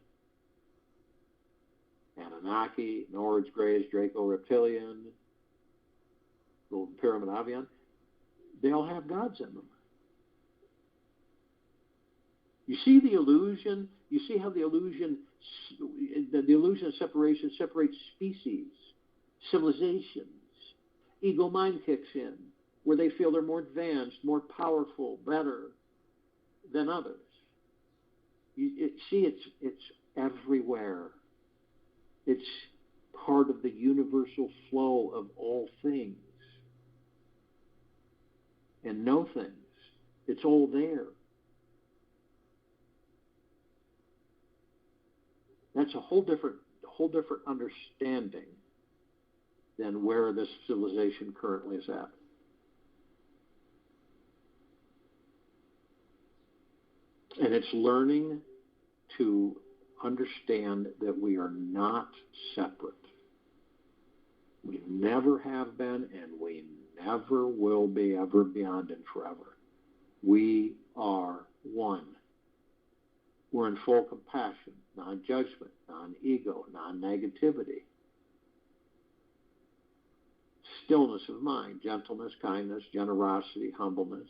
Anunnaki, Nords, Greys, Draco, Reptilian, Golden Pyramid, Avian. They all have gods in them. You see the illusion? You see how the illusion of separation separates species, civilizations. Ego mind kicks in, where they feel they're more advanced, more powerful, better than others. It's everywhere. It's part of the universal flow of all things and no things. It's all there. That's a whole different understanding than where this civilization currently is at. And it's learning to understand that we are not separate. We never have been, and we never will be, ever, beyond, and forever. We are one. We're in full compassion, non-judgment, non-ego, non-negativity. Stillness of mind, gentleness, kindness, generosity, humbleness,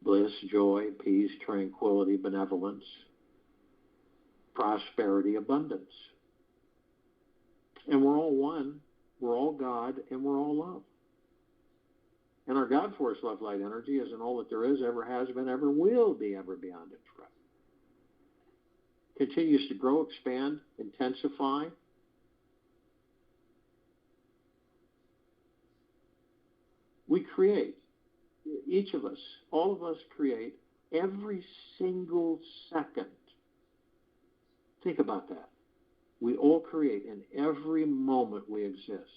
bliss, joy, peace, tranquility, benevolence, prosperity, abundance. And we're all one, we're all God, and we're all love. And our God force, love, light, energy isn't all that there is, ever has been, ever will be, ever, beyond, and forever. Continues to grow, expand, intensify. We create, each of us, all of us create every single second. Think about that. We all create in every moment we exist.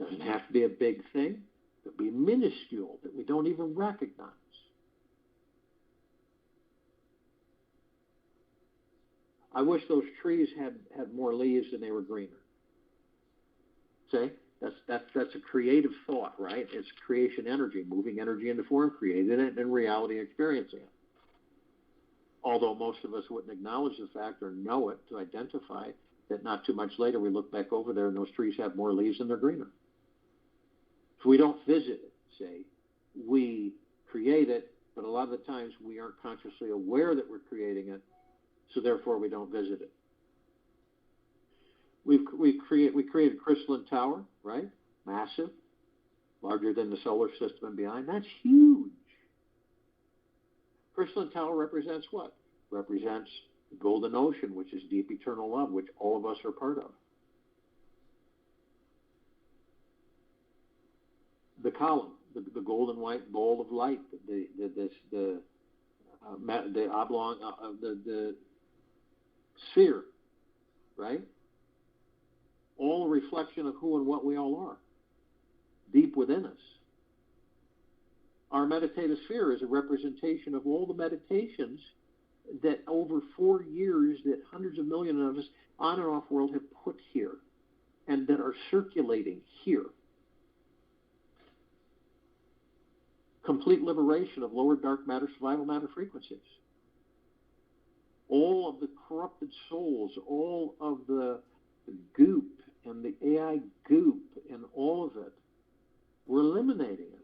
Doesn't have to be a big thing. It could be minuscule that we don't even recognize. I wish those trees had more leaves and they were greener. See? That's a creative thought, right? It's creation energy, moving energy into form, creating it in reality, experiencing it. Although most of us wouldn't acknowledge the fact or know it to identify that not too much later we look back over there and those trees have more leaves and they're greener. So we don't visit it, say. We create it, but a lot of the times we aren't consciously aware that we're creating it, so therefore we don't visit it. We create a crystalline tower, right? Massive, larger than the solar system and beyond. That's huge. Crystalline tower represents what? Represents The golden ocean, which is deep eternal love, which all of us are part of. The column, the golden white ball of light, the oblong, the sphere, right? All a reflection of who and what we all are, deep within us. Our meditative sphere is a representation of all the meditations that over 4 years that hundreds of millions of us on and off world have put here and that are circulating here. Complete liberation of lower dark matter, survival matter frequencies. All of the corrupted souls, all of the goop and the AI goop and all of it, we're eliminating it.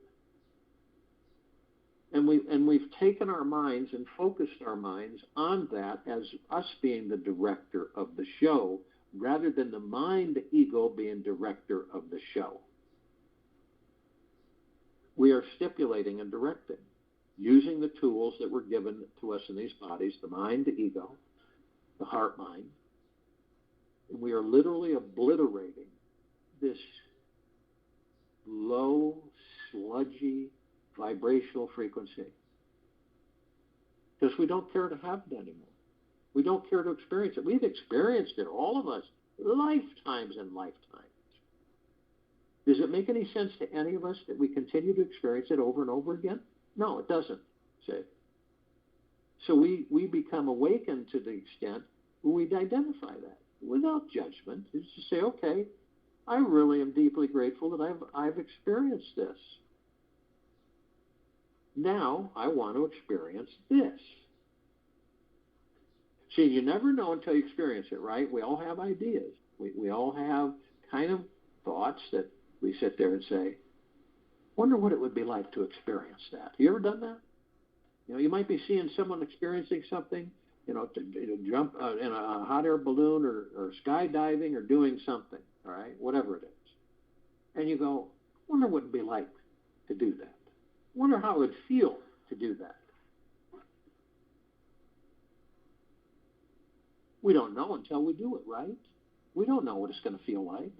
And we've taken our minds and focused our minds on that as us being the director of the show, rather than the mind, the ego, being director of the show. We are stipulating and directing, using the tools that were given to us in these bodies, the mind, the ego, the heart mind, and we are literally obliterating this low, sludgy, vibrational frequency. Because we don't care to have it anymore. We don't care to experience it. We've experienced it, all of us, lifetimes and lifetimes. Does it make any sense to any of us that we continue to experience it over and over again? No, it doesn't. See? So we become awakened to the extent when we identify that without judgment. It's to say, okay, I really am deeply grateful that I've experienced this. Now I want to experience this. See, you never know until you experience it, right? We all have ideas. We all have kind of thoughts that we sit there and say, wonder what it would be like to experience that. You ever done that? You know, you might be seeing someone experiencing something, to jump in a hot air balloon or skydiving or doing something, all right, whatever it is. And you go, wonder what it would be like to do that. Wonder how it would feel to do that. We don't know until we do it, right? We don't know what it's going to feel like.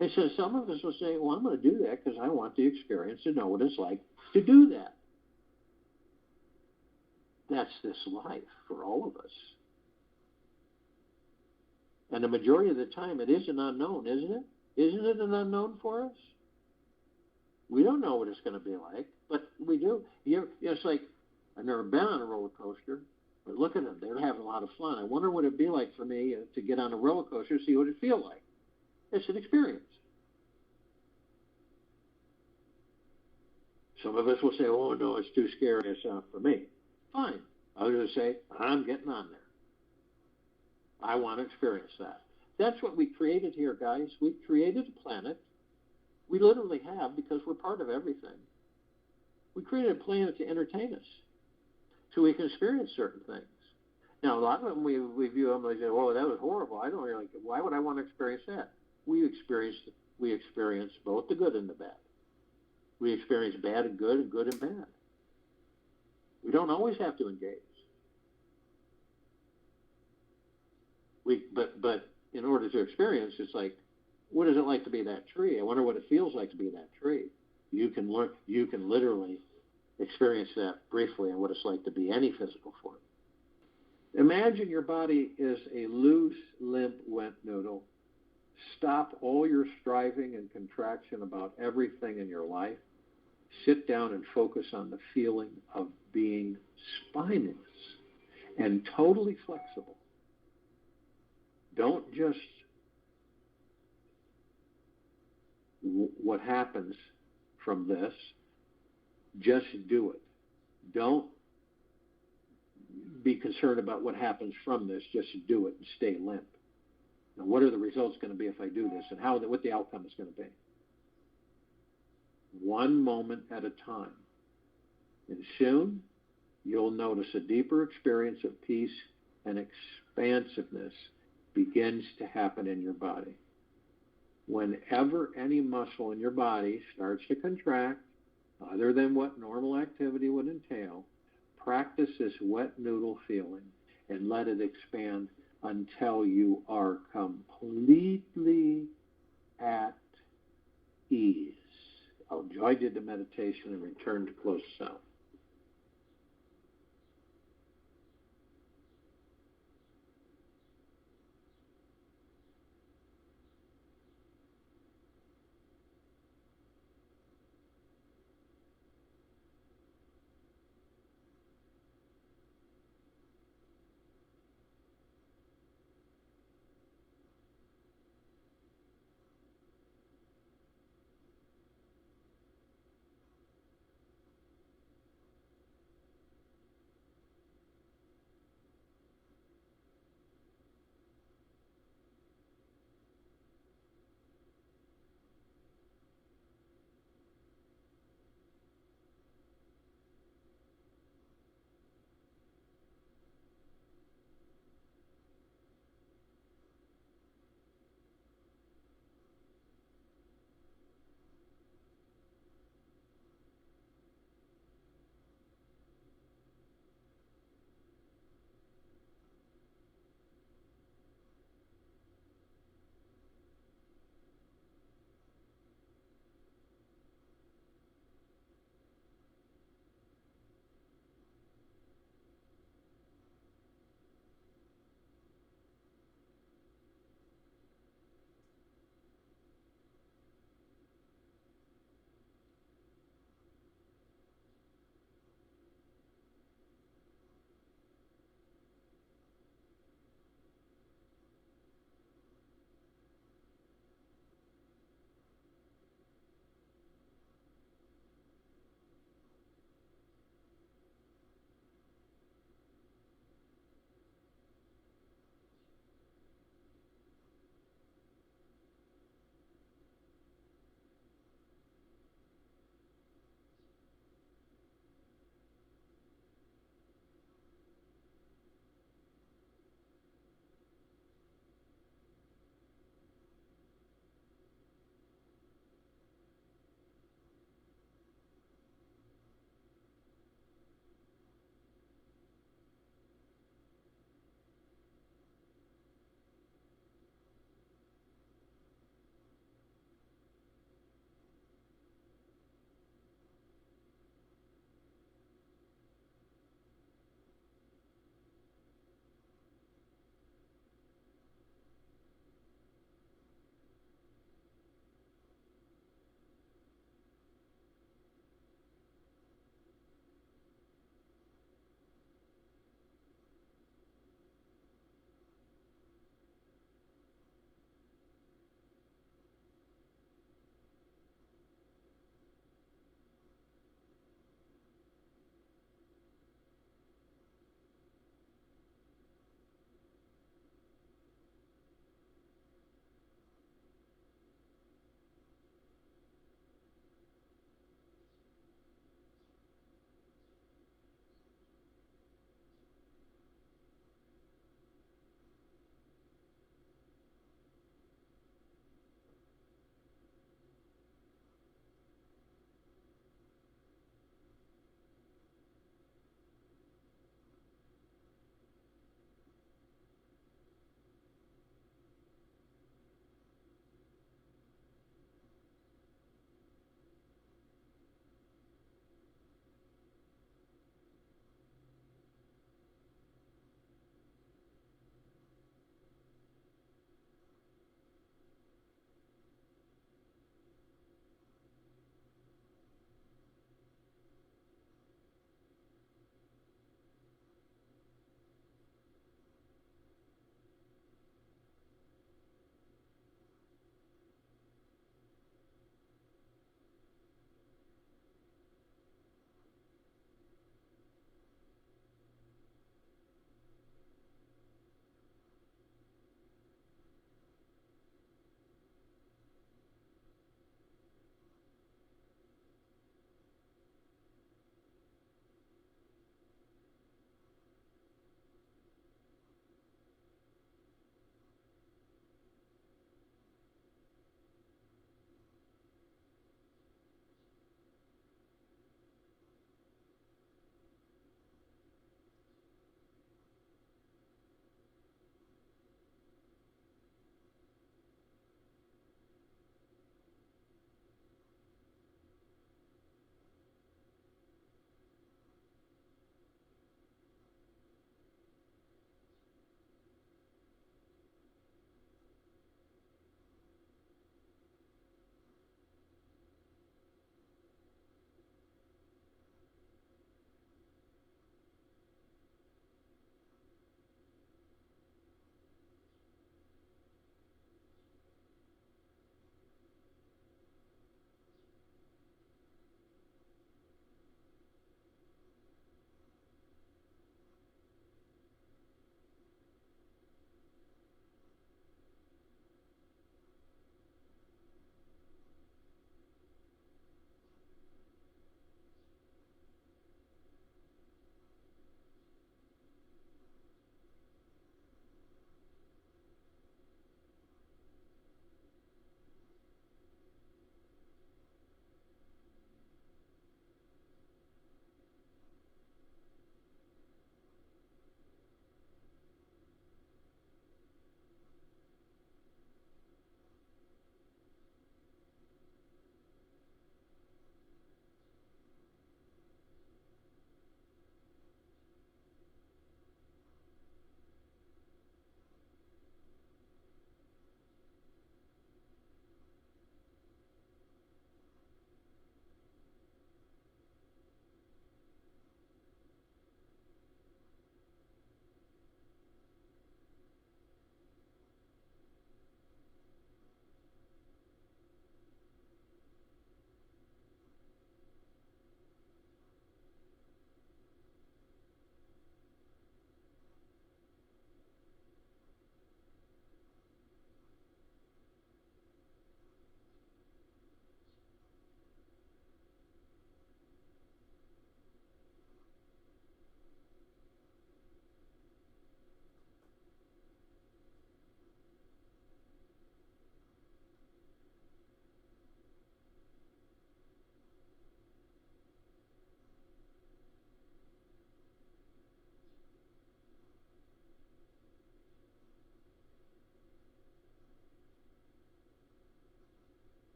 And so some of us will say, well, I'm going to do that because I want the experience to know what it's like to do that. That's this life for all of us. And the majority of the time, it is an unknown, isn't it? Isn't it an unknown for us? We don't know what it's going to be like, but we do. It's like, I've never been on a roller coaster, but look at them. They're having a lot of fun. I wonder what it'd be like for me to get on a roller coaster, see what it'd feel like. It's an experience. Some of us will say, oh, no, it's too scary. It's not for me. Fine. Others will say, I'm getting on there. I want to experience that. That's what we created here, guys. We created a planet. We literally have, because we're part of everything. We created a planet to entertain us so we can experience certain things. Now, a lot of them, we view them and say, oh, that was horrible. I don't really like it. Why would I want to experience that? We experience both the good and the bad. We experience bad and good and bad. We don't always have to engage. But in order to experience, it's like, what is it like to be that tree? I wonder what it feels like to be that tree. You can literally experience that briefly and what it's like to be any physical form. Imagine your body is a loose, limp, wet noodle. Stop all your striving and contraction about everything in your life. Sit down and focus on the feeling of being spineless and totally flexible. Don't just what happens from this, just do it. Don't be concerned about what happens from this, just do it and stay limp. Now, what are the results going to be if I do this, and what the outcome is going to be? One moment at a time. And soon, you'll notice a deeper experience of peace and expansiveness begins to happen in your body. Whenever any muscle in your body starts to contract, other than what normal activity would entail, Practice this wet noodle feeling and let it expand until you are completely at ease. I'll join you to meditation and return to close self.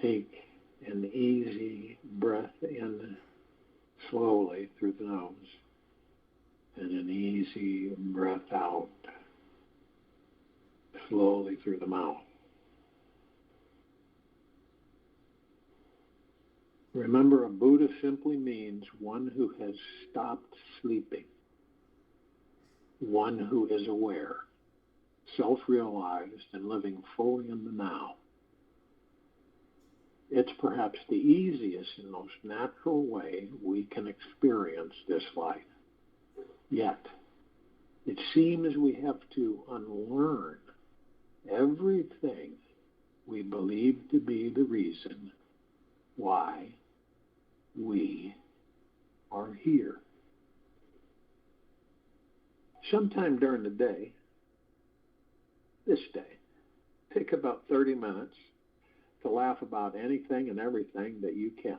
Take an easy breath in slowly through the nose and an easy breath out slowly through the mouth. Remember, a Buddha simply means one who has stopped sleeping, one who is aware, self-realized, and living fully in the now. It's perhaps the easiest and most natural way we can experience this life. Yet, it seems we have to unlearn everything we believe to be the reason why we are here. Sometime during the day, this day, take about 30 minutes to laugh about anything and everything that you can.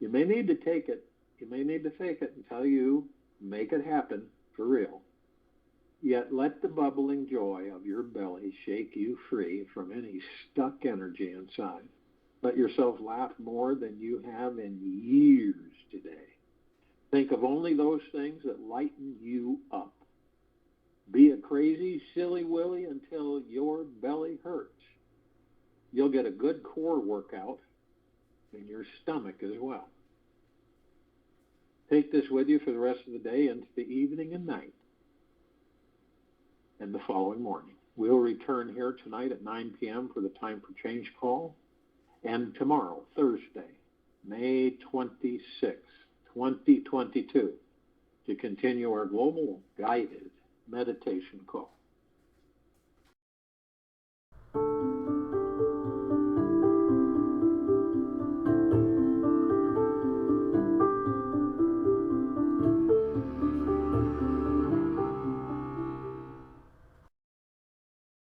You may need to take it, you may need to fake it until you make it happen for real. Yet let the bubbling joy of your belly shake you free from any stuck energy inside. Let yourself laugh more than you have in years today. Think of only those things that lighten you up. Be a crazy, silly Willy until your belly hurts. You'll get a good core workout in your stomach as well. Take this with you for the rest of the day into the evening and night and the following morning. We'll return here tonight at 9 p.m. for the Time for Change call, and tomorrow, Thursday, May 26, 2022, to continue our global guided meditation call.